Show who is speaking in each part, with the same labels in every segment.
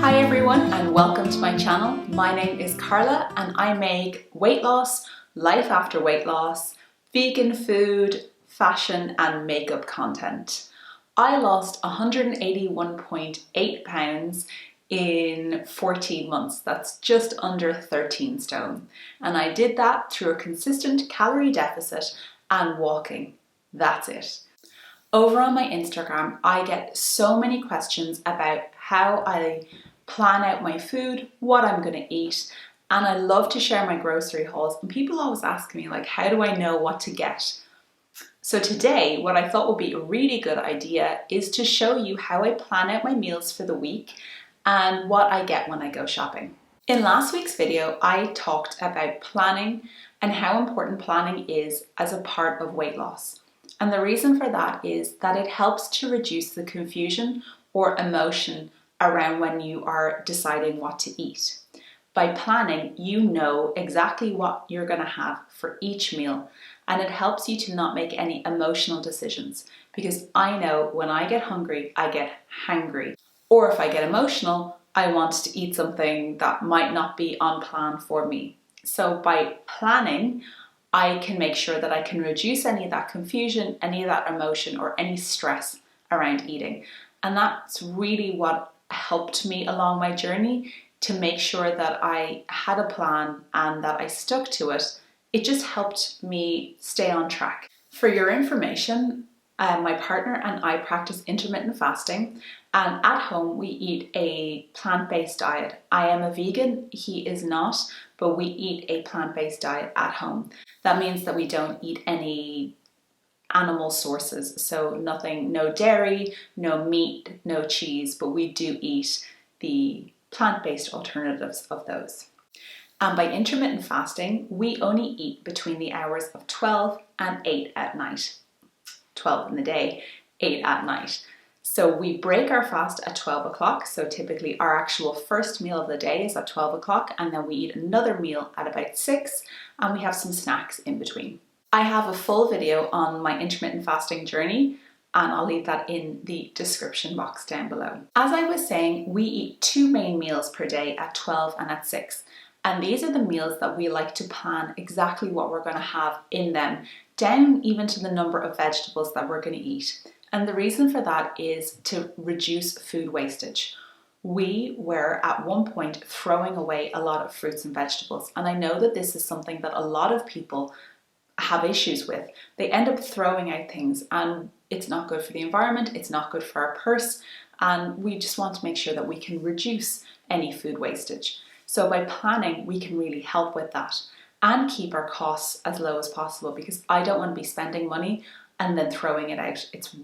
Speaker 1: Hi everyone and welcome to my channel. My name is Carla and I make weight loss, life after weight loss, vegan food, fashion and makeup content. I lost 181.8 pounds in 14 months. That's just under 13 stone. And I did that through a consistent calorie deficit and walking. That's it. Over on my Instagram, I get so many questions about how I plan out my food, what I'm going to eat, and I love to share my grocery hauls. And people always ask me, like, how do I know what to get? So today, what I thought would be a really good idea is to show you how I plan out my meals for the week and what I get when I go shopping. In last week's video, I talked about planning and how important planning is as a part of weight loss. And the reason for that is that it helps to reduce the confusion or emotion around when you are deciding what to eat. By planning, you know exactly what you're going to have for each meal, and it helps you to not make any emotional decisions, because I know when I get hungry, I get hangry. Or if I get emotional, I want to eat something that might not be on plan for me. So by planning, I can make sure that I can reduce any of that confusion, any of that emotion, or any stress around eating. And that's really what helped me along my journey, to make sure that I had a plan and that I stuck to it. It just helped me stay on track. For your information, my partner and I practice intermittent fasting, and at home we eat a plant-based diet. I am a vegan, he is not, but we eat a plant-based diet at home. That means that we don't eat any animal sources, so nothing, no dairy, no meat, no cheese, but we do eat the plant-based alternatives of those. And by intermittent fasting, we only eat between the hours of 12 and 8 at night. 12 in the day, 8 at night. So we break our fast at 12 o'clock. So typically our actual first meal of the day is at 12 o'clock, and then we eat another meal at about 6, and we have some snacks in between. I have a full video on my intermittent fasting journey, and I'll leave that in the description box down below. As I was saying, we eat 2 main meals per day at 12 and at 6. And these are the meals that we like to plan exactly what we're going to have in them, down even to the number of vegetables that we're going to eat. And the reason for that is to reduce food wastage. We were at one point throwing away a lot of fruits and vegetables. And I know that this is something that a lot of people have issues with. They end up throwing out things, and it's not good for the environment, it's not good for our purse, and we just want to make sure that we can reduce any food wastage. So by planning, we can really help with that and keep our costs as low as possible, because I don't want to be spending money and then throwing it out. That's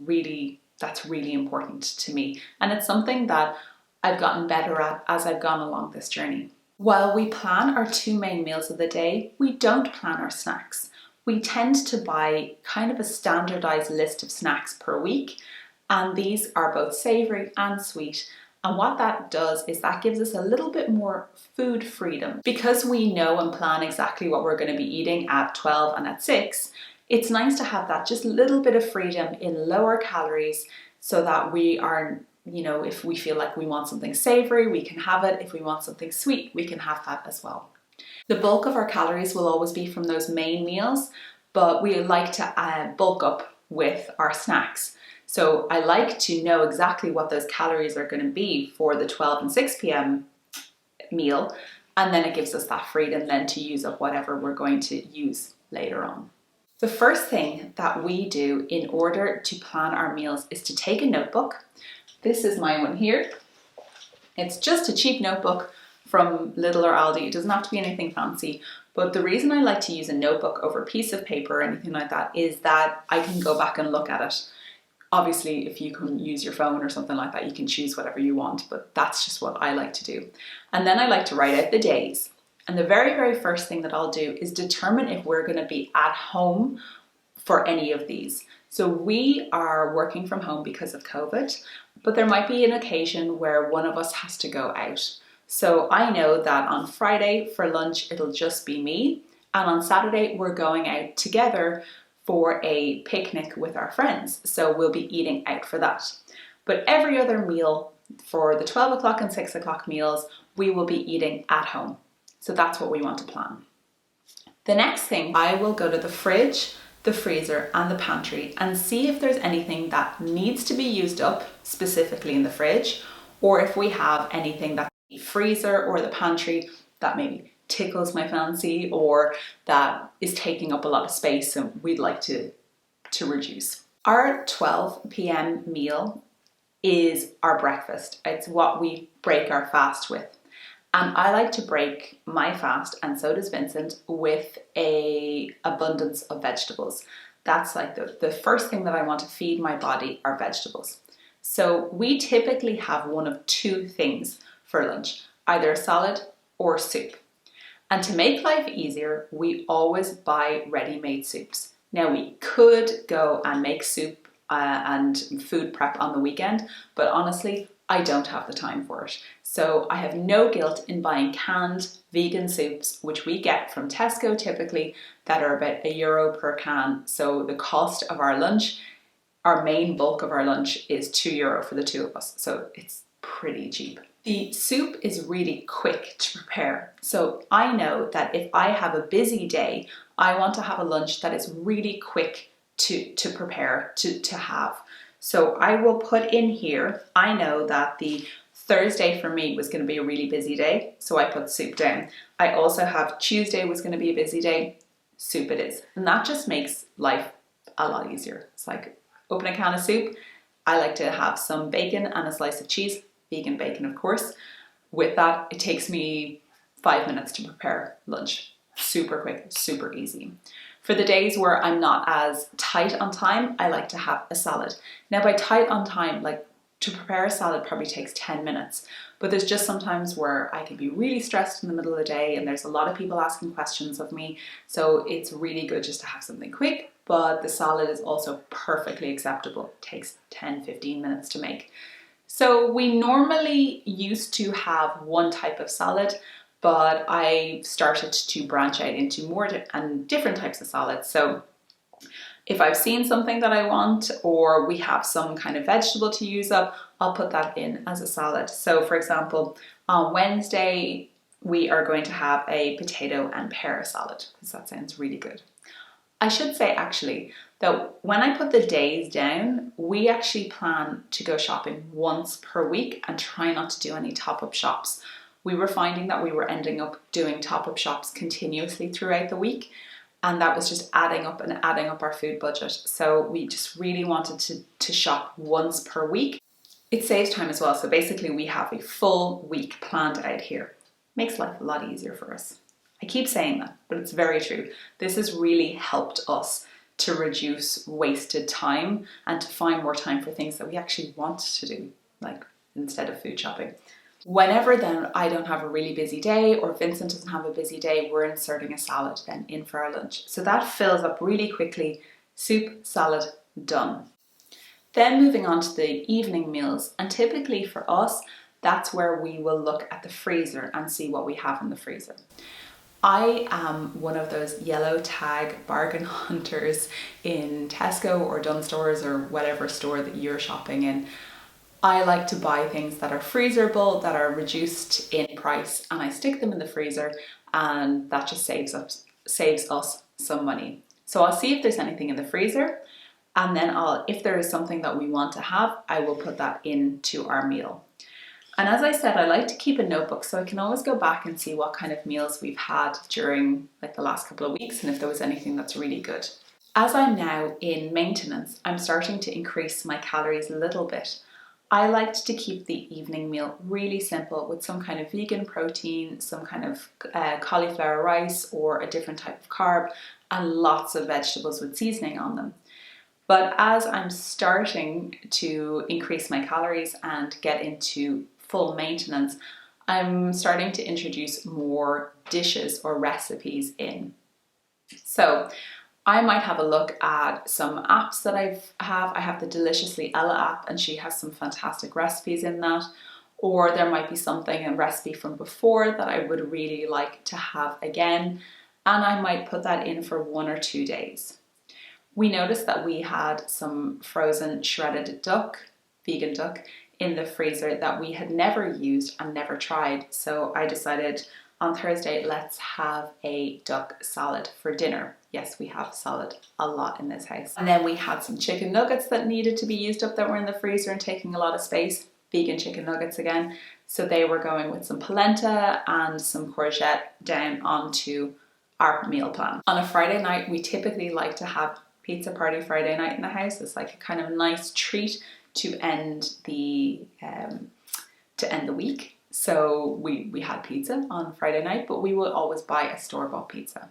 Speaker 1: really important to me, and it's something that I've gotten better at as I've gone along this journey. While we plan our 2 main meals of the day, we don't plan our snacks. We tend to buy kind of a standardized list of snacks per week, and these are both savory and sweet. And what that does is that gives us a little bit more food freedom. Because we know and plan exactly what we're going to be eating at 12 and at 6, it's nice to have that just little bit of freedom in lower calories, so that we are, if we feel like we want something savory, we can have it. If we want something sweet, we can have that as well. The bulk of our calories will always be from those main meals, but we like to bulk up with our snacks. So I like to know exactly what those calories are going to be for the 12 and 6 p.m. meal, and then it gives us that freedom then to use up whatever we're going to use later on. The first thing that we do in order to plan our meals is to take a notebook. This is my one here. It's just a cheap notebook from Lidl or Aldi. It doesn't have to be anything fancy, but the reason I like to use a notebook over a piece of paper or anything like that is that I can go back and look at it. Obviously, if you can use your phone or something like that, you can choose whatever you want, but that's just what I like to do. And then I like to write out the days. And the very, very first thing that I'll do is determine if we're going to be at home for any of these. So we are working from home because of COVID, but there might be an occasion where one of us has to go out. So I know that on Friday for lunch, it'll just be me. And on Saturday, we're going out together for a picnic with our friends. So we'll be eating out for that. But every other meal for the 12 o'clock and 6 o'clock meals, we will be eating at home. So that's what we want to plan. The next thing, I will go to the fridge, the freezer and the pantry and see if there's anything that needs to be used up specifically in the fridge, or if we have anything that the freezer or the pantry that maybe tickles my fancy or that is taking up a lot of space and we'd like to reduce. Our 12 p.m. meal is our breakfast. It's what we break our fast with. And I like to break my fast, and so does Vincent, with an abundance of vegetables. That's like the first thing that I want to feed my body are vegetables. So we typically have one of two things for lunch, either a salad or soup. And to make life easier, we always buy ready-made soups. Now we could go and make soup and food prep on the weekend, but honestly, I don't have the time for it. So I have no guilt in buying canned vegan soups, which we get from Tesco typically, that are about €1 per can. So the cost of our lunch, our main bulk of our lunch, is €2 for the two of us. So it's pretty cheap. The soup is really quick to prepare. So I know that if I have a busy day, I want to have a lunch that is really quick to prepare, to have. So I will put in here, I know that the Thursday for me was going to be a really busy day, so I put soup down. I also have Tuesday was going to be a busy day, soup it is. And that just makes life a lot easier. It's like, open a can of soup. I like to have some bacon and a slice of cheese, vegan bacon of course. With that, it takes me 5 minutes to prepare lunch. Super quick, super easy. For the days where I'm not as tight on time, I like to have a salad. Now by tight on time, like to prepare a salad probably takes 10 minutes, but there's just sometimes where I can be really stressed in the middle of the day and there's a lot of people asking questions of me. So it's really good just to have something quick, but the salad is also perfectly acceptable. It takes 10-15 minutes to make. So we normally used to have one type of salad, but I started to branch out into more and different types of salads. So if I've seen something that I want, or we have some kind of vegetable to use up, I'll put that in as a salad. So for example, on Wednesday, we are going to have a potato and pear salad, because that sounds really good. I should say actually that when I put the days down, we actually plan to go shopping once per week and try not to do any top-up shops. We were finding that we were ending up doing top-up shops continuously throughout the week, and that was just adding up and adding up our food budget. So we just really wanted to shop once per week. It saves time as well. So basically we have a full week planned out here. Makes life a lot easier for us. I keep saying that, but it's very true. This has really helped us to reduce wasted time and to find more time for things that we actually want to do, like instead of food shopping. Whenever then I don't have a really busy day or Vincent doesn't have a busy day, we're inserting a salad then in for our lunch. So that fills up really quickly. Soup, salad, done. Then moving on to the evening meals, and typically for us, that's where we will look at the freezer and see what we have in the freezer. I am one of those yellow tag bargain hunters in Tesco or Dunnes Stores or whatever store that you're shopping in. I like to buy things that are freezerable, that are reduced in price, and I stick them in the freezer, and that just saves us some money. So I'll see if there's anything in the freezer, and then if there is something that we want to have, I will put that into our meal. And as I said, I like to keep a notebook so I can always go back and see what kind of meals we've had during like the last couple of weeks and if there was anything that's really good. As I'm now in maintenance, I'm starting to increase my calories a little bit. I liked to keep the evening meal really simple with some kind of vegan protein, some kind of cauliflower rice or a different type of carb, and lots of vegetables with seasoning on them. But as I'm starting to increase my calories and get into full maintenance, I'm starting to introduce more dishes or recipes in. So I might have a look at some apps that I have. I have the Deliciously Ella app and she has some fantastic recipes in that. Or there might be something, a recipe from before that I would really like to have again. And I might put that in for 1 or 2 days. We noticed that we had some frozen shredded duck, vegan duck, in the freezer that we had never used and never tried. So I decided on Thursday, let's have a duck salad for dinner. Yes, we have salad a lot in this house. And then we had some chicken nuggets that needed to be used up that were in the freezer and taking a lot of space. Vegan chicken nuggets again. So they were going with some polenta and some courgette down onto our meal plan. On a Friday night, we typically like to have pizza party Friday night in the house. It's like a kind of nice treat to end the week. So we had pizza on Friday night, but we will always buy a store-bought pizza.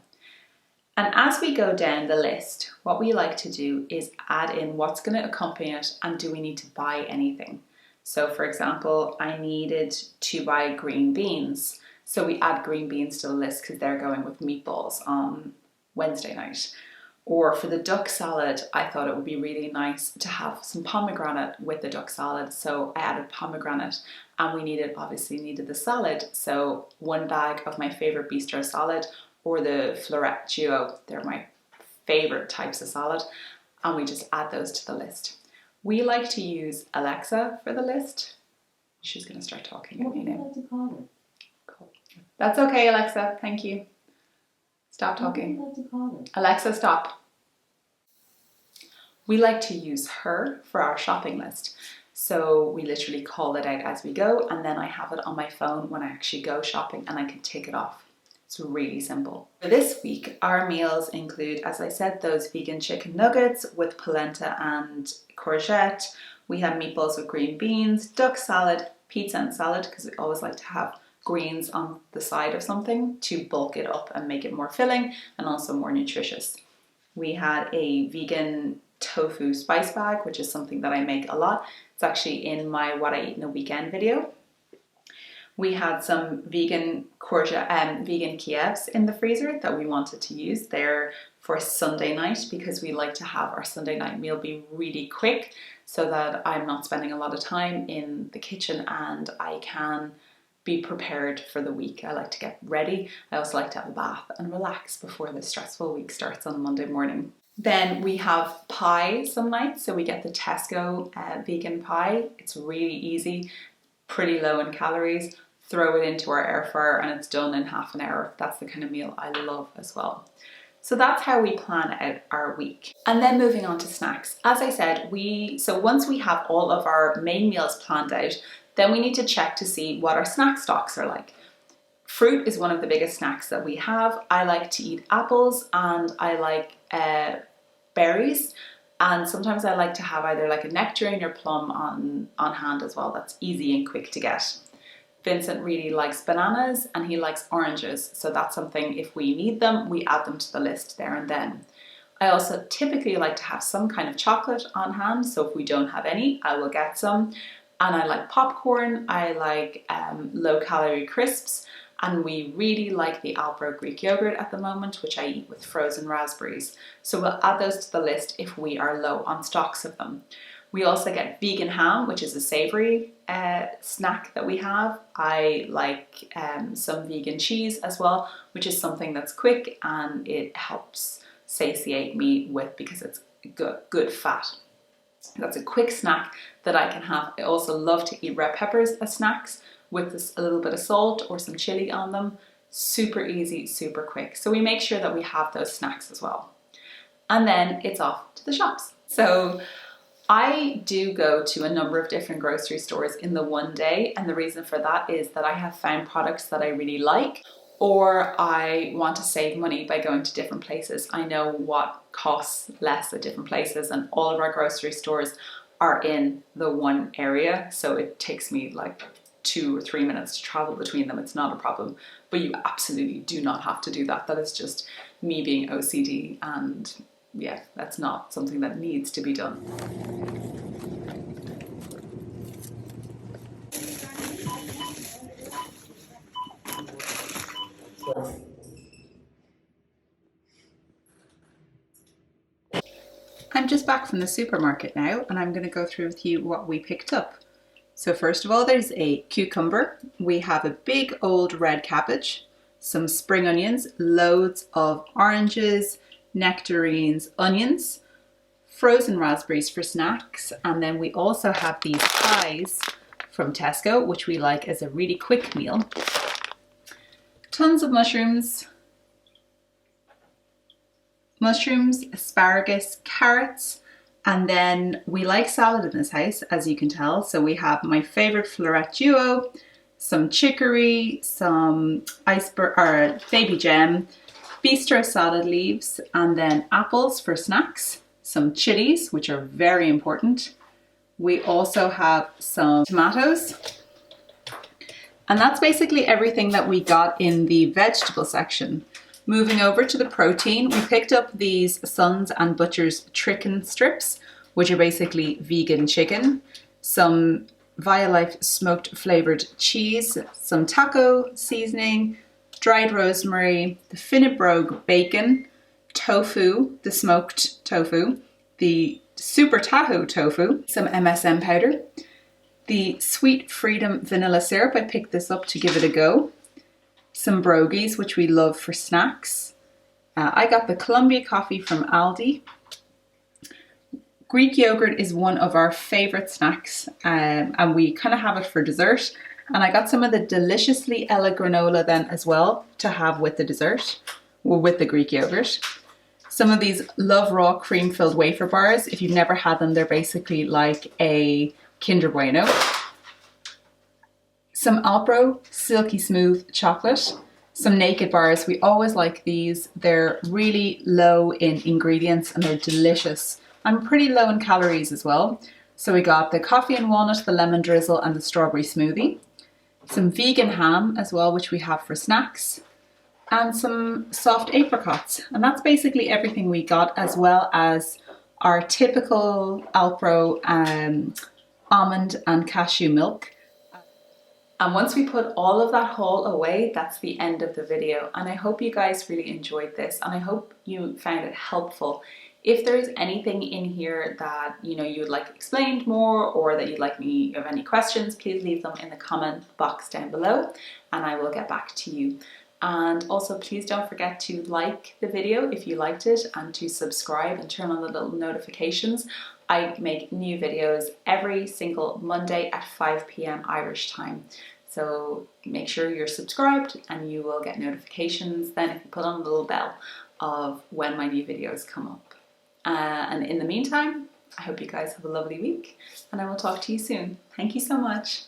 Speaker 1: And as we go down the list, what we like to do is add in what's going to accompany it and do we need to buy anything. So for example, I needed to buy green beans. So we add green beans to the list because they're going with meatballs on Wednesday night. Or for the duck salad, I thought it would be really nice to have some pomegranate with the duck salad. So I added pomegranate, and we obviously needed the salad. So 1 bag of my favorite bistro salad or the Florette Duo. They're my favorite types of salad. And we just add those to the list. We like to use Alexa for the list. She's going to start talking at me now. Cool. That's okay, Alexa. Thank you. Stop talking. Alexa, stop. We like to use her for our shopping list. So we literally call it out as we go, and then I have it on my phone when I actually go shopping and I can tick it off. It's really simple. For this week, our meals include, as I said, those vegan chicken nuggets with polenta and courgette. We have meatballs with green beans, duck salad, pizza and salad, because we always like to have greens on the side of something to bulk it up and make it more filling and also more nutritious. We had a vegan tofu spice bag, which is something that I make a lot. It's actually in my What I Eat in a Weekend video. We had some vegan Kievs in the freezer that we wanted to use. They're for Sunday night because we like to have our Sunday night meal be really quick so that I'm not spending a lot of time in the kitchen and I can be prepared for the week. I like to get ready. I also like to have a bath and relax before the stressful week starts on Monday morning. Then we have pie some nights. So we get the Tesco vegan pie. It's really easy, pretty low in calories. Throw it into our air fryer and it's done in half an hour. That's the kind of meal I love as well. So that's how we plan out our week. And then moving on to snacks. As I said, once we have all of our main meals planned out, then we need to check to see what our snack stocks are like. Fruit is one of the biggest snacks that we have. I like to eat apples and I like berries. And sometimes I like to have either like a nectarine or plum on hand as well. That's easy and quick to get. Vincent really likes bananas and he likes oranges. So that's something, if we need them, we add them to the list there and then. I also typically like to have some kind of chocolate on hand. So if we don't have any, I will get some. And I like popcorn, I like low calorie crisps, and we really like the Alpro Greek yogurt at the moment, which I eat with frozen raspberries. So we'll add those to the list if we are low on stocks of them. We also get vegan ham, which is a savory snack that we have. I like some vegan cheese as well, which is something that's quick and it helps satiate me because it's good fat. That's a quick snack that I can have. I also love to eat red peppers as snacks with a little bit of salt or some chili on them. Super easy, super quick. So we make sure that we have those snacks as well. And then it's off to the shops. So I do go to a number of different grocery stores in the one day. And the reason for that is that I have found products that I really like, or I want to save money by going to different places. I know what costs less at different places, and all of our grocery stores are in the one area. So it takes me like 2 or 3 minutes to travel between them. It's not a problem, but you absolutely do not have to do that. That is just me being OCD, and yeah, that's not something that needs to be done. I'm just back from the supermarket now, and I'm going to go through with you what we picked up. So first of all, there's a cucumber. We have a big old red cabbage, some spring onions, loads of oranges, nectarines, onions, frozen raspberries for snacks, and then we also have these pies from Tesco, which we like as a really quick meal. Tons of mushrooms, asparagus, carrots, and then we like salad in this house, as you can tell. So we have my favorite floret duo, some chicory, some iceberg or baby gem, bistro salad leaves, and then apples for snacks, some chilies, which are very important. We also have some tomatoes. And that's basically everything that we got in the vegetable section. Moving over to the protein, we picked up these Sons and Butcher's chicken strips, which are basically vegan chicken, some Violife smoked flavored cheese, some taco seasoning, dried rosemary, the Finnebrogue bacon, tofu, the smoked tofu, the Super Tahoe tofu, some MSM powder, the Sweet Freedom vanilla syrup. I picked this up to give it a go. Some brogies, which we love for snacks. I got the Columbia coffee from Aldi. Greek yogurt is one of our favorite snacks, and we kind of have it for dessert. And I got some of the Deliciously Ella granola then as well to have with the dessert, or with the Greek yogurt. Some of these Love Raw cream-filled wafer bars. If you've never had them, they're basically like a Kinder Bueno. Some Alpro Silky Smooth chocolate. Some Naked bars. We always like these. They're really low in ingredients and they're delicious. And pretty low in calories as well. So we got the coffee and walnut, the lemon drizzle, and the strawberry smoothie. Some vegan ham as well, which we have for snacks. And some soft apricots. And that's basically everything we got, as well as our typical Alpro almond and cashew milk. And once we put all of that haul away, that's the end of the video. And I hope you guys really enjoyed this, and I hope you found it helpful. If there's anything in here that you would like explained more, or that you'd like me have any questions, please leave them in the comment box down below and I will get back to you. And also please don't forget to like the video if you liked it, and to subscribe and turn on the little notifications. I make new videos every single Monday at 5 p.m. Irish time. So make sure you're subscribed and you will get notifications then if you put on the little bell of when my new videos come up. And in the meantime, I hope you guys have a lovely week, and I will talk to you soon. Thank you so much.